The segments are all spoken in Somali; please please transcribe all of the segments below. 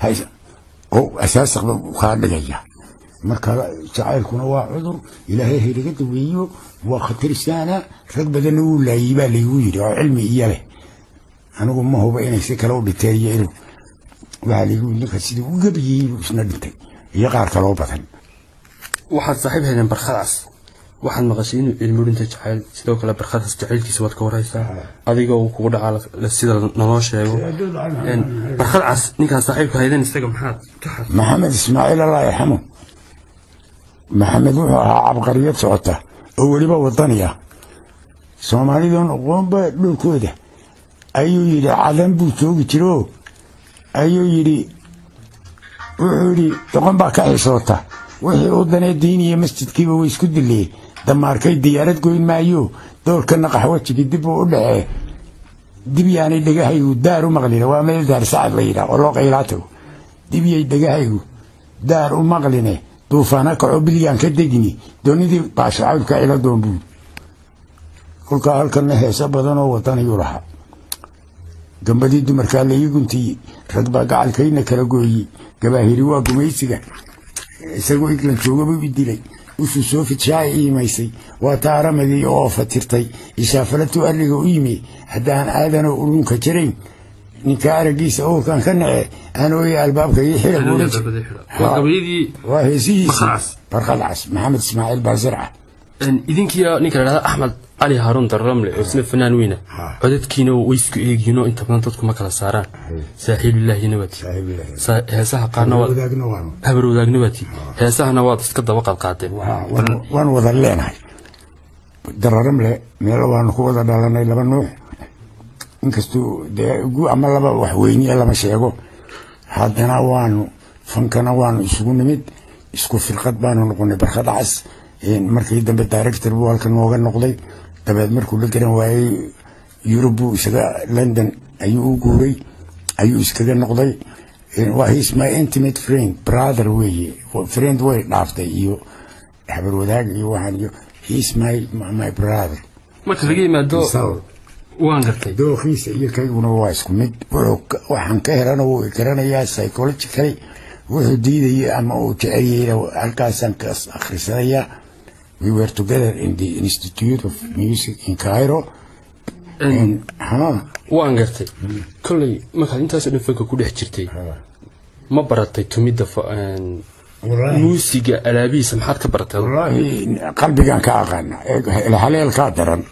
هاي أو أساس خالد جاية مركا جعلكم هو عذر إلى هي رجعت ويو وخطر سنة ركب ذنو لا يبالي يوير علمي إياه أنا أقول ما هو بين سكروا بالتالي وعلي يقول لك سيدي وقبي وسندتي يقع كلوبة واحد صاحبها هنا برخاص واحد مغسين المدن تجعل سيدو كلا برخاص جعل كيسوات كوريسا هذيك وكودا على السيدة نلاش برخاص نيكا صاحبك هيدا نستقم محمد إسماعيل الله يرحمه محمد عبقرية صوته أولي بوطنية سومالي دون قوم بالكودة أيو يري عدم بوتوغ تلو أيو يري وحوري تقوم باكاي صوته وحي أودنا الدينية مسجد كيبا ويسكد اللي دماركي ديارات قوين مايو دور كنا قحوتش كدبو وقلعه دبياني دقاهيو دارو مغلينة وامل دار سعد ليلة والله قيلاته دبياني دقاهيو دارو مغلينة طوفانا كعبليان كدقني دوني دي باشعود كعيلة دون بود كل كهال كنا هيسا بدنا وطني يروحا جنبدي دمركا اللي يقنتي رقبا قاعد كينا كلاقوي قباهيري واقميسيقا isagoo iglan joogaba bidilay wuxuu soo fidshaay iimaysay waa taaramadii oo fatirtay isaafalatu aliga u yimi hadaan aadan oo ulunka jirin ninka aragiisa oo kan ka nace anoo ay albaabka ii xira qabiidii waa heesihiisa barqalcas maxamed ismaaciil baazirca idinkiya ninka la Ahmed Ali Harun Darramle oo isna fanaan weyna codadkiina way isku eegino inta badan dadku ma kala saaraan saaxiibillahi nabati heesaha qaarna habar wadaagnabaati heesahana waa iska daba qadqaadeen waan wada leenahay Darramle meel waan ku wada dhalanay laba nooc inkastoo ugu ama laba wax weyni lama sheego haddana waanu fankana waanu isugu nimid isku firqad baanu noqonay barqadcas markii dambe director buu halkan nooga noqday dabeed markuu la garan waayay Europe isaga London ayuu u guuray ayuu iskaga noqday waa he's my intimate friend brother friend way dhaaftay iyo habar wadaag iyo waxaan iyo he's my brother marka laga yimaado waan gartay dooqiisa iyo kayguna waa isku mid waxaan ka helana uu garanayaa psychologically wuxuu diidayay ama uu jeceliyay halkaasaan ka akhrisanaya. We were together in the Institute of Music in Cairo. waan gartay kulli marka intaas oo fanka ku dhex jirtay ma baratay tumida muusiga alaabiisa maxaad ka baratay wallahi qalbigan ka aqaana haleel ka daran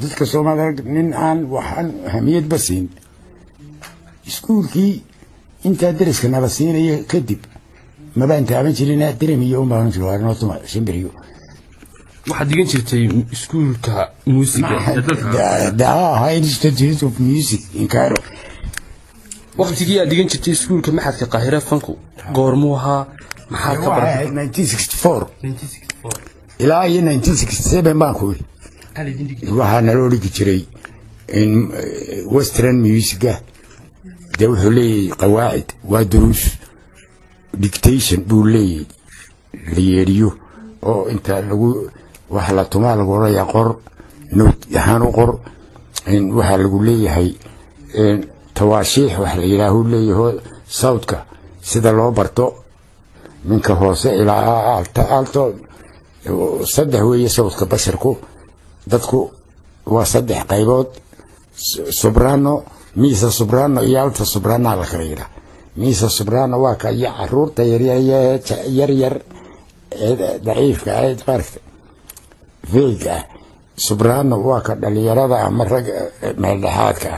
dadka Soomaaliyeed nin aan waxaan hamiyad basin iskuulkii inta dariska nala siinay kadib ma baan taaban jirin dareemiyo uma aan joogarno tuma shimbiriyo waxaad digan jirtay iskuulka muusiga High Institute of Music in Cairo waqtigii aad digan jirtay iskuulka maxadka Qaahira fanku goormuha maxaa ka baratay 1964 ilaa 1967 baan ku waxaan loo dhigi jiray in western music ده وحلي قواعد ودروس dictation بولي ليريو أو أنت لو وحلا تمال قرا يقر نوت يحانو قر إن وحلا قولي هاي إن تواشيح وحلا يلاهو لي هو صوتك سيدا لو برتو من كهوسة إلى ألتو صدق هو صوتك بشركو دتكو وصدق قيبود سوبرانو ميسا سوبرانو يالتا سوبرانا على خيرا ميسا سوبرانو واكا يعرور ير ضعيف كايد بارك فيجا سوبرانو واكا دليرada مرق ملحاتك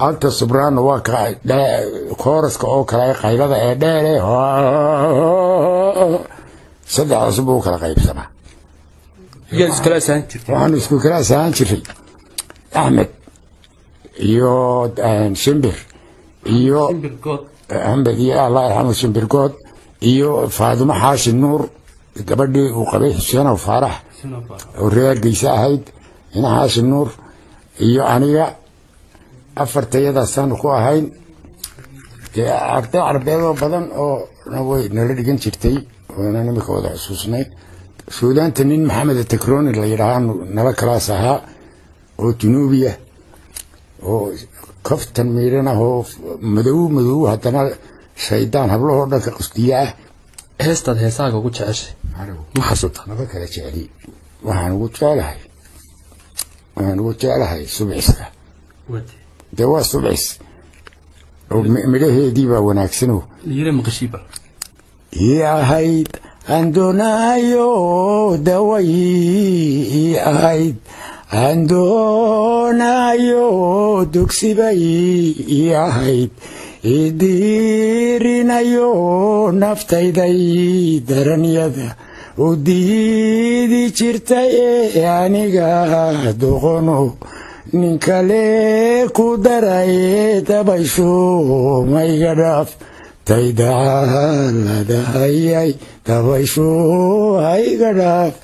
التا سوبرانو واكا كورسك او كلا قيلada ee dheer saddex asbuuc kala qaybsama جالس كلا سانتي waxaan isku kala saan jiray Ahmed iyo Shimbir iyo Ahmed iyo Allah yarhamu Shimbir God iyo Faaduma Xaashi Nuur gabadhii uu qabay Xuseen oo Faarax oo reer Geysa ahayd ina Xaashi Nuur iyo aniga afartayada saan ku ahayn arday arbeedo badan oo way nala dhigan jirtay oo inaan imika wada xusuusnay Suudaanta nin Maxamed Takrooni la yiraahdo nala kala saha oo Junuubiya oo kaftan miirana oo madow haddana shaydaan hablahoo dhanka qusdiyaa heestaad heesaaga ugu jeceshay ma xasuuta maba kala jecli waxaan ugu jeclahay subciska dee waa subcis oo midhaheedii baa wanaagsanoo yire maqashiiba ii ahayd aan doonaayo daway ii ahayd aan doonaayo dugsibay ii ahayd idiirinayo naftayday daranyada u diidi jirtay ee aniga doqono nin kale ku daray dabaysho mayga dhaaf taydacaaladahayay dabaysho hayga dhaaf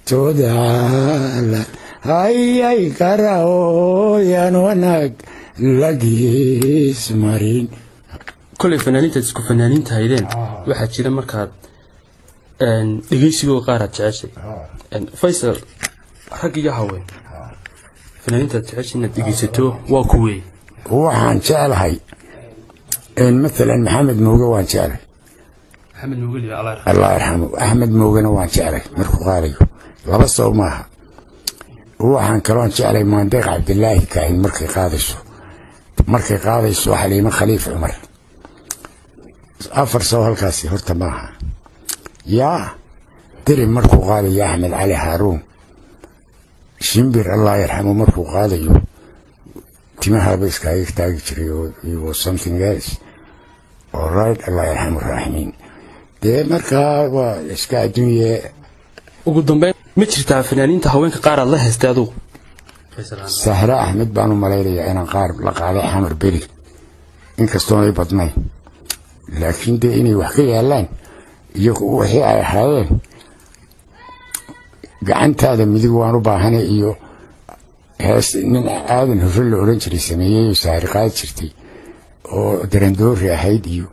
toodacaalad hayay karaooyaan wanaag lagiis marin كل فنانين تسكو فنانين تهيدين واحد شيء مركات dhegeysigoo qaar aad jeceshay faysal raggiga haween fanaaniinta aad jeceshay inaad dhegeysato waa kuwee waxaan jeclahay مثلا محمد موجة وان شعره محمد موجة الله يرحمه أحمد موجة وان شعره مركو غالي لبس معها وحن كلام شعره مندق عبد الله كاين مركي قادش وحليمة خليفة عمر أفر سوى الكاسي هرت معها يا تري مركو غالي يا أحمد علي هارون شمبر الله يرحمه مركو غالي تمها بس كايك تاجري was something else alright الله يرحمه الراحمين ده مركا وإسكا الدنيا ugu dambeyn ma jirtaa fanaaniinta haweenka qaar aad la haystay adigu سهرة أحمد بانو ملايري أنا قارب لقالي حمر بيلي إن كستوني بدناي لكن ده إني وحكي الآن يكو وحي على حالين قعنت هذا مدوانو باهني إيو هاس من آذن هفل أورنجري سمية يسارقات شرتي ودرندور يا هيديو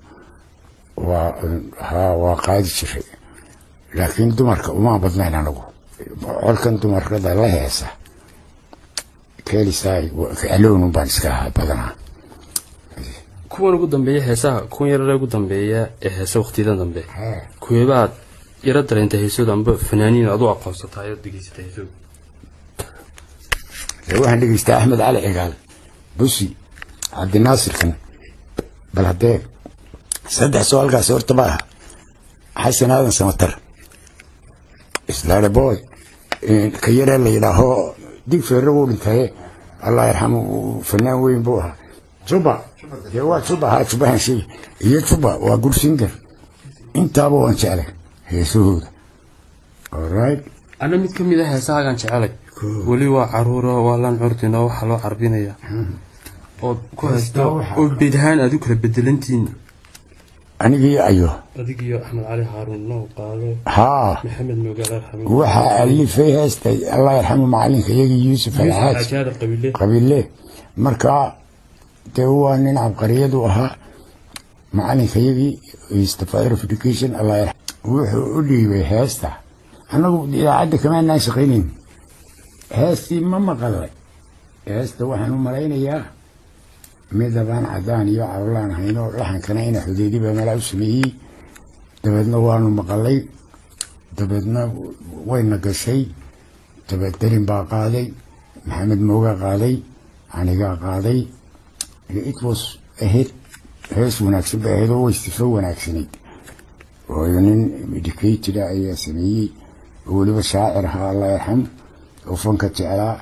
وقاد شري لكن دمرك وما بدنا نلقو علكن دمرك هذا لا يسا كالي ساي وعلون بانسكاها بدنا kuwan ugu dambeeya heesaha kuwan yar ugu dambeeya ee heeso waqtiyada dambe kuweebaad yara dareentay heesooda amba fanaaniin aad u aqoonsatay oo dhigeysatay heesooda waxaan dhigeystay Axmed Cali Cigaal Busi Cabdi Naasir kan bal hadee saddex su'aalkaas horta baa Xasan Aadan Samatar islaale boy ka yara la yiraaho dig feero dhintay Allah yarhamu fanaan weyn buu ahaa juba waa juba ha juba hanshi iyo juba waa good singer intaaba waan jeclay heesooda alright ana mid kamid ah heesahaagan jeclay wali waa caruura waa lan curdina waxa loo carbinaya oo ku haysto oo bidhaan aad u kala bedelantiin anigii ayo adigiyo Axmed Cali Haaruun noo qaalo Maxamed Moogal arxamo waxa alifay heestay Allah yarxamo macalinka yagi Yuusuf Alxaaj qabiile marka waa nin cabqariyadu ahaa macalinka yagi Institute of Education Allah yarxamo wuxuu u dhiibay heesta anagu idaacadda kama aan shaqeynay heesti ma maqalay heesta waxaan u malaynayaa midabaan cadaan iyo cawlaan hayno laxankana ina xudeedi baa mala u sameeyay dabadna waanu maqalay dabadna wayna gashay dabadarin baa qaaday Maxamed Mooga qaaday aniga qaaday it was a hit hees wanaagsan baa heedo waystifa wanaagsaneyd oo nin educated ayaa sameeyay waliba shaacir ahaa Allah yarxam oo fanka jeclaa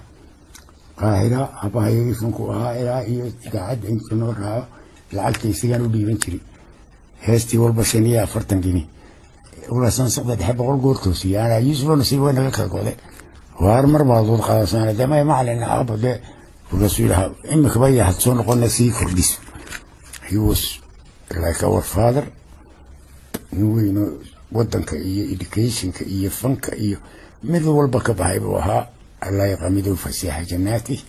qaahira abahay fanku ahaa ilaa iyo daacad inta noo raaco lacagta isigan u dhiiban jiray heestii walba 45 gini wala san saqad xabqol goortoosii ana Yuusuf nasiib weyn laga kale waar mar baad u qaadasana damay macalin abade rasuulaha imika bay hadso noqona si kordhis he was like our father inuu wadanka iyo educationka iyo fanka iyo mid walba ka baxay buu ahaa الله يقامده فسيح جناتي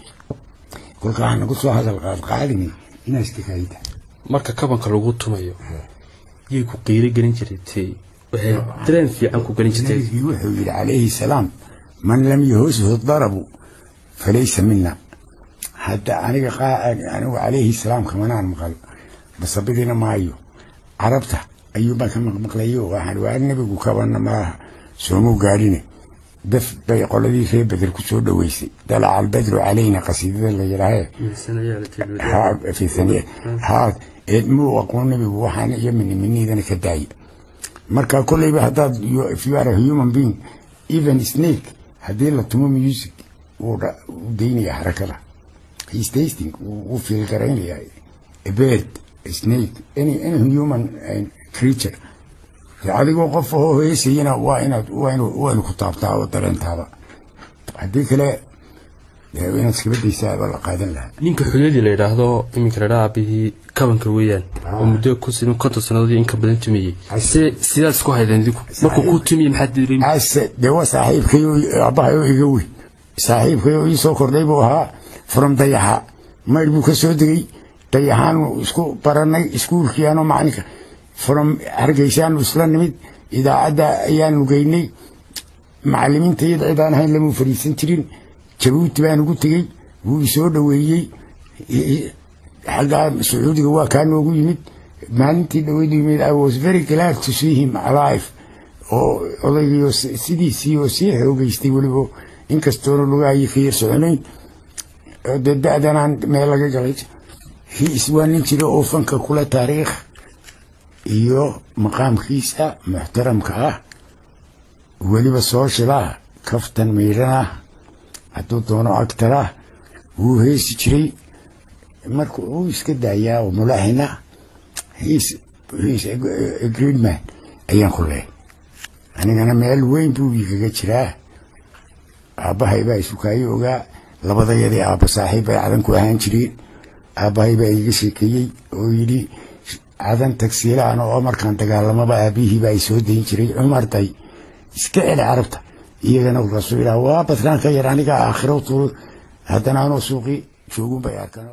كل كان نقول هذا القاعدني الناس كفايته marka kabanka lagu tumayo yey ku qiiri galin jirtay waxay dareen fiican ku galin jirtay wuxuu yiri عليه السلام من لم يهزه الضرب فليس منا حتى aniga عليه السلام كمان aan maqal bas badina maayo عربته أيوبا كما مقليه واحد والنبي وكبرنا ما سمو قارينه دف بيقول لي في بدر كسور دويسي دلع البدر علينا قصيدة اللي يراها في ثانية هذا مو وقول النبي وحنا مني إذا كداي مركا كل يبقى هذا if you are a human being even snake هذه اللي تمو ميوزك وديني حركة he's tasting وفي القرين يعني a bird a snake any human creature adigoo qof oo heesayna waa inaad ku taabtaa oo dareentaada haddii kale inaad iska badaysaa baa la qaadan lahaa ninka xuliyadii la yidhaahdo iminka la dhaabihii kabanka weeyaan oo muddo ku siman 50 sanadood in ka badan tumiyey sidaas ku haydeen idinku markuu ku tumiyey maxaa diiray de waa saaxiibkayo abahayo iga weyn saaxiibkayo ii soo kordhay buu ahaa from dayaxa mayr buu ka soo degay dayaxaan isku baranay iskuulkii anoo macalinka from hargeysan isla nimid idaacada ayaan lugeynay macallimiinta cidaan ahayn lama fariisan jirin jabuuti baan ugu tagay wuu soo dhaweeyay xagga Sacuudiga waa kaan ugu yimid maalintii dhaweyd yimid I was very glad to see him alive oo odaygii sidiisii oo sii xoogaystay waliba inkastoo lugaayay khayr soconayn dadaan meel laga galay he is one jiro oo fanka kula taariikh iyo maqaamkiisa muxtaramka ah waliba soo shilaa kaftan meyrana hadduu doono agtara wuu heesi jiray marka uu iska daayaa oo mulaaxina he's a great man ayaan ku leeyahay anigana meel weyn buu igaga jiraa aabbahay baa isukaayo ogaa labadayadii aabba saaxiib ay cadan ku ahaan jireen aabbahay baa iga sheekeeyey oo yidhi عدن تكسير أنا عمر كان تقال ما بقى بيه بقى يسود ينشري عمر تاي استعد عرفته يجينا الرسول الله بس كان كيراني كآخره طول هذا أنا سوقي شو بيا كان